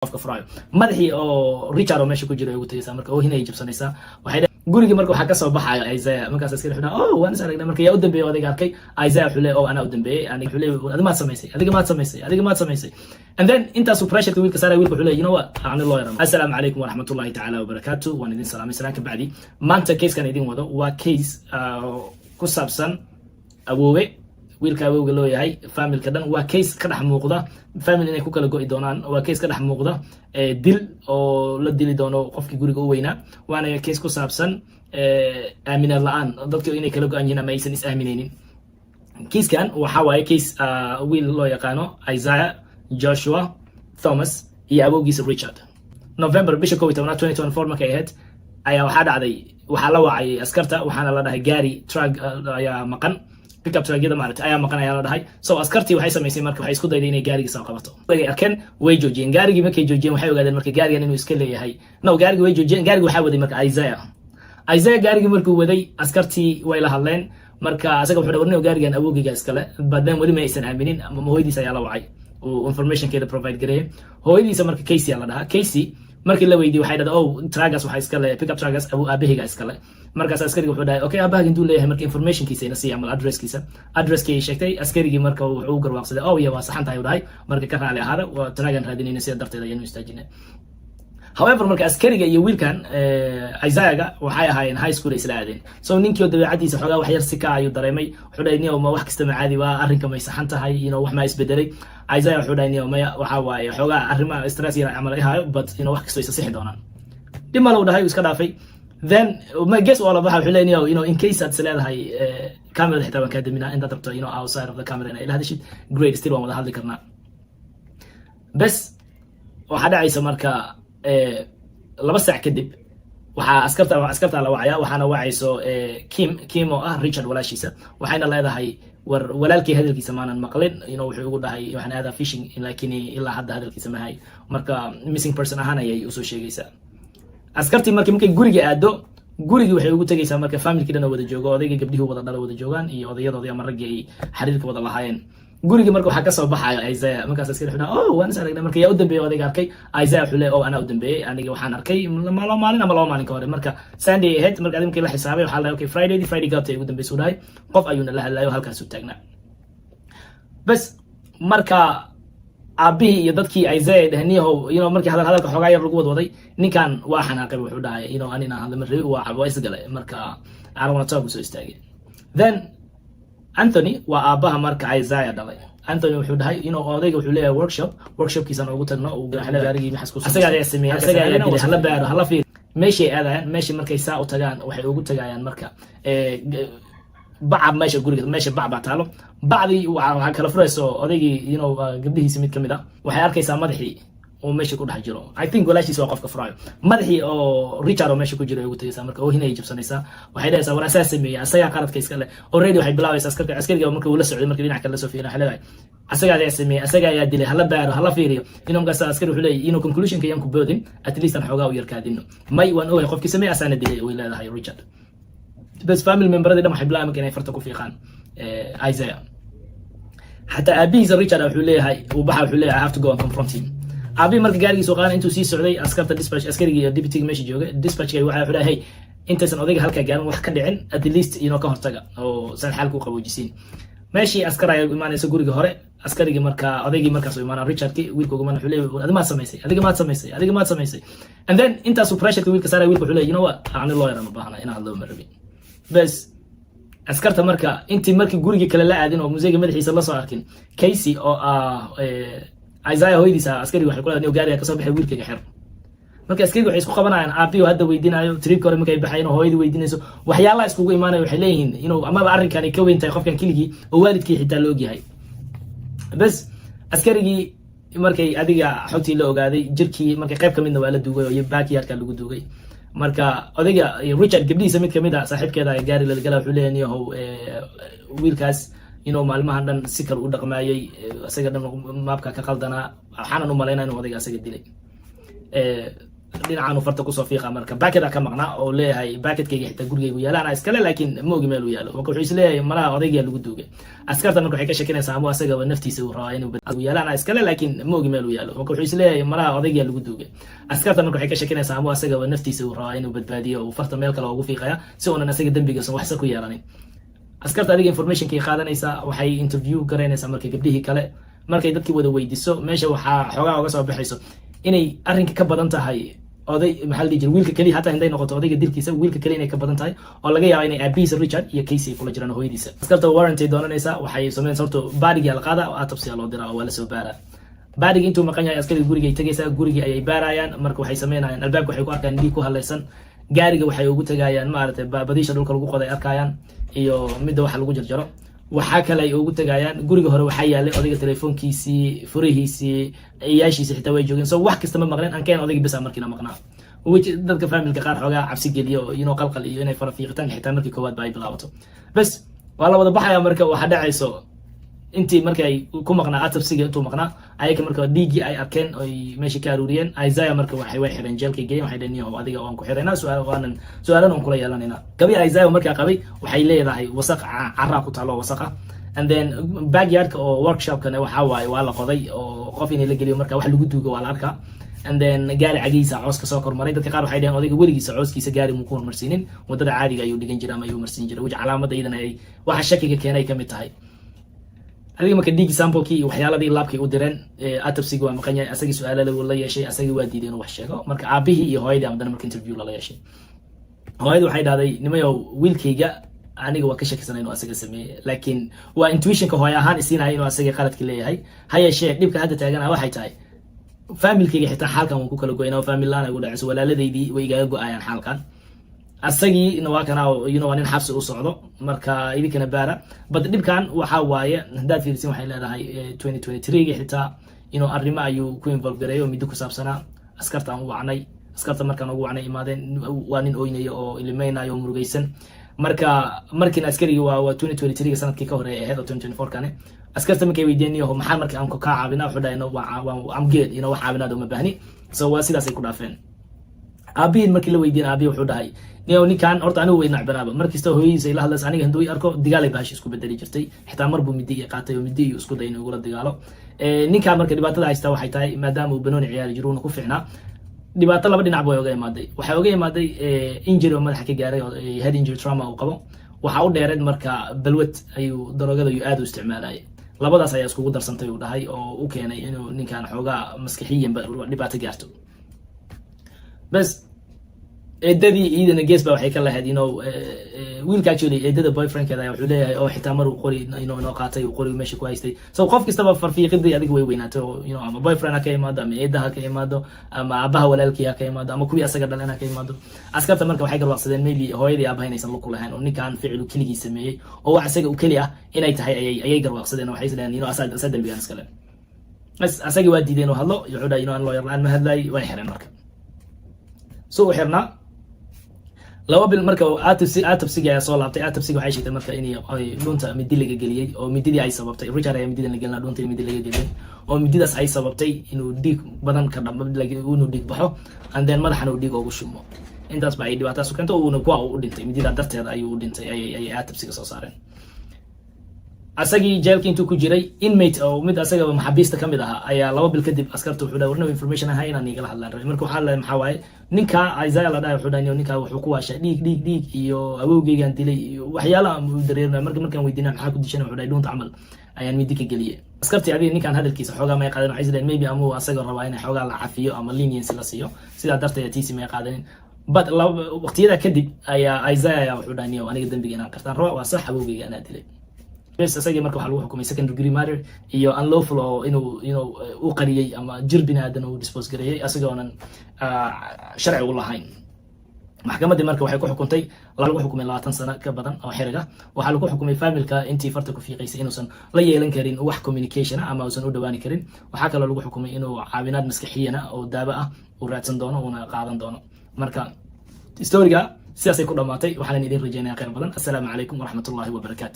qofka furaayo madaxii oo Richard oo meesha ku jiro ay ugu tagaysaa marka oo hinay jabsanaysaa waxay guriga marka waxa ka soo baxayo Isaiah markaas askari xuna waan isaragna marka yaa u dambeeyay odayga arkay Isaiah xulay oo ana u dambeeyay aniga xulay adiga maad samaysay and then intaas pressure wiilka saaray wiilka xulay you know what aan loo yaran assalaamu alaykum wa rahmatullahi ta'ala wa barakatuh waan idin salaamay salaanka bacdi maanta case kan idin wado waa case ku saabsan awoowe wiilka awowga loo yahay family ka dhan waa case ka dhex muuqda family inay ku kala go'i doonaan waa case ka dhex muuqda dil oo la dili doono qofkii guriga u weynaa waana case ku saabsan aaminad la'aan dadku inay kala go'an yihiin ama aysan is aaminaynin case-kan waxa waaye case wiil loo yaqaano Isaiah Joshua Thomas iyo awowgiisa Richard November bisha 12 2024 markay ahayd ayaa waxaa dhacday waxaa la wacay askarta waxaana la dhahay gaari truck ayaa maqan pickup truck-yada maaragtay ayaa maqan ayaa la dhahay so askartii waxay samaysay marka waxay isku dayday inay gaariga soo qabato way arkeen way joojiyeen gaarigii markay joojiyeen waxay ogaadeen marka gaarigan inuu iska leeyahay gaarigii way joojiyeen gaariga waxaa waday marka Isaiah gaarigii markuu waday askartii way la hadleen marka asaga wuxuu dhawarnay gaarigan awoogiga iskale badan wali ma aysan aaminin ama hooyadiisa ayaa la wacay oo information-keeda provide gareeyay hooyadiisa marka Casey la dhahaa Casey markii la weydiiyay waxay dhahday truckas waxa iska leeyahay pickup truckas aabahiga iska leeyahay markaas askariga wuxuu dhahay okay aabahiga intuu leeyahay marka information-kiisa ina sii amal address-kii sheegtay askarigii marka wuxuu u garwaaqsaday yaa waa saxan tahay u dhahay marka ka raali ahaada waa truckan raadinayna sida darteeda ayanu istaajinay however marka askariga iyo wiilkan Isaiah waxay ahaayeen high school isla aadeen so ninkii dabeecadiisa xogaa wax yar si ka ayuu dareemay wuxuu dhahay niyo ma wax kasta ma caadi waa arrinka may saxan tahay wax ma isbedelay Isaiah wuxuu dhahay niyo maya waxa waaye xogaa arrimaha stress yar amal ahayo but wax kasta isa sixi doonaan dhima loo dhahay iska dhaafay then ma guess wala waxa wuxuu leeyahay in case aad leedahay camera xitaa waan ka damina inta dabto outside of the camera ila hadashid great still waan wada hadli karnaa bas waxa dhacaysa marka laba saac kadib waxa askarta la wacaya waxaana wacayso Kim oo ah Richard walaashiisa waxayna leedahay war walaalkii hadalkiisa maanan maqlin wuxuu ugu dhahay waxaan aadaa fishing laakiin ilaa hadda hadalkiisa ma hay marka missing person ahaan ayay u soo sheegaysaa askartii markay guriga aado gurigi waxay ugu tagaysaa marka family dhan wada joogo odayga gabdhihi wada dhala wada joogan iyo odayadoodii ama raggii ay xiriirka wada lahaayeen gurigi marka waxa ka soo baxayo Isaiah markaas askari xuna waan isaragna marka yaa u dambeeyay odayga arkay Isaiah xulay ana u dambeeyay aniga waxaan arkay maalin ama laba maalin ka hor marka Sunday ahead marka adimkii la xisaabay waxa la okay Friday gaabtay ugu dambeysay dhahay qof ayuuna la hadlayo halkaas u taagnaa bas marka aabihi iyo dadkii Isaiah dhahniyo markii hadalka xogaa yar lagu wadwaday ninkan waa xanaaqay wuxuu dhahay anina hadal marray waa cabo isgalay marka aan taab soo istaagay then Anthony waa aabaha marka Isaiah dhalay Anthony wuxuu dhahay odayga wuxuu leeyahay workshopkiisa ugu tagno oo gaarigii maxas ku asaga ayaa sameeyay asaga ayaa dilay hala baaro hala fiir meeshii aadaan meeshii markay saa u tagaan waxay ugu tagayaan marka bacab meesha guriga meesha bacba taalo bacdi waxa kala furayso odaygii gabdhihiisa mid kamid ah waxay arkaysaa madaxii oo meesha ku dhex jiro I think walaashiisa waa qofka furaayo madaxii oo Richard oo meesha ku jiro ay ugu tagaysaa marka oo hinay jabsanaysaa waxay leedahay war asaas sameeyay asaga qaladka iska leh already waxay bilaabaysaa askariga marka uu la socday marka dhinaca kale la soo fiirina waxay leedahay asaga ayaa sameeyay asaga ayaa dilay hala baaro hala fiiriyo markaas askari wuxuu leeyahay conclusion-ka yan ku boodin at least aan xogaa u yarkaadino may waan ogahay qofkii sameeyay asaana dilay way leedahay Richard bas family member-da waxay bilaabeen inay farta ku fiiqaan Isaiah hatta abihiisa Richard wuxuu leeyahay I have to go and confront him abi marka gaarigiisa soo qaadan intuu sii socday askarta dispatch askariga iyo deputy meesha jooga dispatch-ka waxa uu dhahay intaysan odayga halka gaarin wax ka dhicin at least ka hortaga oo san xalku qaboojisiin meeshii askar ay imaanayso guriga hore askariga marka odaygii markaas uu imaanaa Richard-ki wiilkooga ma wuxuu leeyahay adiga maad samaysay and then intaas pressure-ka wiilka saaray wiilku wuxuu leeyahay what aan loo yaran u baahnaa inaan loo marabin bas askarta marka intii markii guriga kale la aadin oo museyga madaxiisa la soo arkin Casey oo Isaiah hooyadiisa askariga waxay ku leedahay gaariga ka soo baxay wiilkayga xir marka askariga waxay isku qabanayaan aabiyo hadda weydiinayo trip hore markay baxayeen hooyadii weydiinayso waxyaalaha iskugu imaanayo waxay leeyihiin ama arrinkan ay ka weyn tahay qofkan kiligii oo waalidkii xitaa loo ogyahay bas askarigii markay adiga xogtii la ogaaday jirkii markay qayb kamidna waa la duugay oo backyardka lagu duugay marka odayga Richard gabdhihiisa mid kamid ah saaxiibkeeda ay gaari la gala wuxuu leeyahay wiilkaas maalmahan dhan si kale u dhaqmaayay asaga dhan maabka ka qaldanaa waxaan u maleynaa inuu odayga asaga dilay dhinacaanu farta kusoo fiiqa marka backet ka maqnaa oo leeyahay backetkayga xitaa gurigaygu yaala anaa iskale laakiin ma ogi meel uu yaalo marka wuxuu isleeyahay malaha odaygaa lagu duugay askarta marka waxay ka shakinaysaa ama asagaba naftiisa uu rabaa inuu yaala anaa iskale laakiin ma ogi meel uu yaalo marka wuxuu isleeyahay malaha odaygaa lagu duugay askarta marka waxay ka shakinaysaa ama asagaba naftiisa uu rabaa inuu badbaadiyo uu farta meel kale ugu fiiqaya si uunan asaga dembigiisa waxsa ku yeelanin askarta adiga informationkay qaadanaysaa waxay interview garaynaysaa marka gabdhihii kale markay dadkii wada weydiiso meesha waxaa xoogaa uga soo baxayso inay arrinka ka badan tahay oday maxaa la dhihi jiray wiilka keliya hataa inday noqoto odayga dilkiisa wiilka keliya inay ka badan tahay oo laga yaabo inay aabihiisa Richard iyo Casey kula jiraan hooyadiisa askarta warrant ay doonanaysaa waxay sameynaysaa horta baadhiga la qaada autopsy loo diraa oo waa la soo baaraa baadhiga intuu maqan yahay askariga guriga ay tagaysaa guriga ayay baarayaan marka waxay sameynayaan albaabka waxay ku arkaan dhiig ku halaysan gaariga waxay ugu tagayaan maaragtay badiisha dhulka lagu qoday arkayaan iyo midda waxa lagu jarjaro waxaa kale ay ugu tagayaan guriga hore waxaa yaalay odayga telefoonkiisii furihiisii ciyaashiisa xitaa way joogeen so wax kasta ma maqleen aan keen odayga bisa markiina maqnaa dadka familka qaar xoogaa cabsi geliyo inuu qalqal iyo inay farafiiqitaanka xitaa markii koowaad ba ay bilaabato bas waa la wada baxaya marka waxa dhacayso intii markay ay ku maqnaa atapsiga intuu maqnaa ayaga marka dhiigii ay arkeen ay meesha ka aruuriyeen Isaiah marka waxay way xireen jeelkii geeyeen waxay dhaheen adiga oo aan ku xireenaa su'aalan aan kula yeelanayna gabi Isaiah marka qabay waxay leedahay wasaq carra ku taalo wasaqa and then backyard oo workshop kana waxa waay waa la qoday oo qof in la geliyo marka wax lagu duugo waa la arkaa and then gaari cagiisa coos ka soo kormaray dadka qaar waxay dhaheen odayga weligiisa cooskiisa gaari muu ku hormarsiinin wadada caadiga ayuu dhigan jiray ama ayuu marsiin jiray wajh calaamada idan ay waxa shakiga keenay kamid tahay adiga marka dhiig sample-kii iyo waxyaaladii laabkay u direen atapsiga waa maqan yahay asagii su'aalada uu la yeeshay asagii waa diiday inuu wax sheego marka aabihii iyo hooyadii ama marka interview la yeeshay hooyadii waxay dhahday nimayow wiilkayga aniga waa ka shakisanay inuu asaga sameeyay laakiin waa intuitionka hooyo ahaan isiinaya inuu asaga qaladka leeyahay ha yeeshee dhibka hadda taagana waxay tahay familkayga xitaa xaalkan waan ku kala goynaa family laan ay ugu dhacayso walaaladeydii way igaga go'ayaan xaalkan asagii waa kana waa nin xabsi u socdo marka idinkana baara bad dhibkan waxa waaye hadaad fiirsin waxay leedahay 2023 xitaa arrimo ayuu ku involve gareeyo mid ku saabsanaa askarta aan u wacnay askarta markaan ugu wacnay imaadeen waa nin ooynaya oo ilmeynayo murugaysan markiina askarigi waa 2023 sanadkii ka horeeyay ahayd oo 2024 kane askarta markay weydiinayeen maxaa markii aan ku ka caabinaa wuxuu dhahay I'm good wax caabinaad uma baahni so waa sidaas ay ku dhaafeen aabihiin markii la weydiin aabihi wuxuu dhahay ninkan horta anigu way nacbanaaba markasta hooyadiisa ay la hadlaysa aniga handuu arko dagaalay baashi isku bedeli jirtay xitaa marbu midi ay qaatay oo midi isku day inuu la dagaalo ninkan marka dhibaatada haysta waxay tahay maadaama uu banooni ciyaari jiro uu ku fiicnaa dhibaato laba dhinac bay uga imaaday waxay uga imaaday injury oo madaxa ka gaaray oo head injury trauma uu qabo waxa u dheereed marka balwad ayuu daroogada aad u isticmaalayay labadaas ayaa iskugu darsantay uu dhahay oo u keenay inuu ninkan xoogaa maskaxiyan dhibaato gaarto bas eedadii iidana gees baa waxay ka lahayd wiilka actually eedada boyfriendkeeda wuxuu leeyahay oo xitaa mar uu qori inoo qaatay uu qori meesha ku haystay so qof kastaba farfiiqidii adiga way weynaatay oo ama boyfriend ha ka imaado ama eedaha ka imaado ama aabaha walaalkii ha ka imaado ama kuwii asaga dhaleen ha ka imaado askarta marka waxay garwaaqsadeen maybe hooyadii aabaha inaysan lug ku lahayn oo ninkan ficilu keligii sameeyey oo wax isaga u keli ah inay tahay ayay garwaaqsadeen oo waxay isleeyihiin asaa dambigaan iskale asagii waa diideen oo hadlo wuxuu dhahay aan lawyer la-aan ma hadlaay way xireen marka so u xirnaa laba bil marka atapsiga ayaa soo laabtay atapsiga waxay sheegtay marka in ay dhunta midi laga geliyay oo mididii ay sababtay Richard ayaa midida la gelina dhunta midi laga geliyay oo mididaas ay sababtay inuu dhiig badan ka dhamo inuu dhiig baxo and then madaxana uu dhiig ugu shumo intaas ba ay dhibaato soo keento oo kuwa uu dhintay midida darteeda ayuu u dhintay ay atapsiga soo saareen asagii jeelka intuu ku jiray inmate oo mid asaga maxabiista kamid aha ayaa laba bil kadib askartu wuxuu dhahay warna information ahaa inaan igala hadlaan rabay marka waxaa la maxaa waaye ninka Isaiah la dhahay wuxuu dhahay ninka wuxuu ku waashay dhiig iyo awowgeygan dilay iyo waxyaalaha uu dareeray markaan weydiinay maxaa ku dishan wuxuu dhahay dhuunta camal ayaan midi ka geliyay askartii adiga ninkan hadalkiisa xoogaa may qaadan waxay isleen maybe ama asaga rabaa inay xoogaa la cafiyo ama leniency la siiyo sidaa darteed tiisi may qaadanin but waqtiyada kadib ayaa Isaiah wuxuu dhahay aniga dambiga inaan qartaan raba waa sax awowgeyga anaa dilay bes asagii marka waxaa lagu xukumay second degree murder iyo unlawful oo inuu u qariyay ama jir bini'aadan uu dispose gareeyay asagoonan sharci u lahayn maxkamadii marka waxay ku xukuntay lagu xukumay 20 sano ka badan oo xiriga waxaa lagu xukumay familka intii farta ku fiiqaysay inuusan la yeelan karin wax communication ama uusan u dhawaani karin waxaa kaloo lagu xukumay inuu caawinaad maskaxiyana oo daawo ah uu raadsan doono una qaadan doono marka historiga sidaasay ku dhamaatay waxaan idin rajeynayaa khayr badan assalaamu calaykum waraxmatullaahi wabarakaatu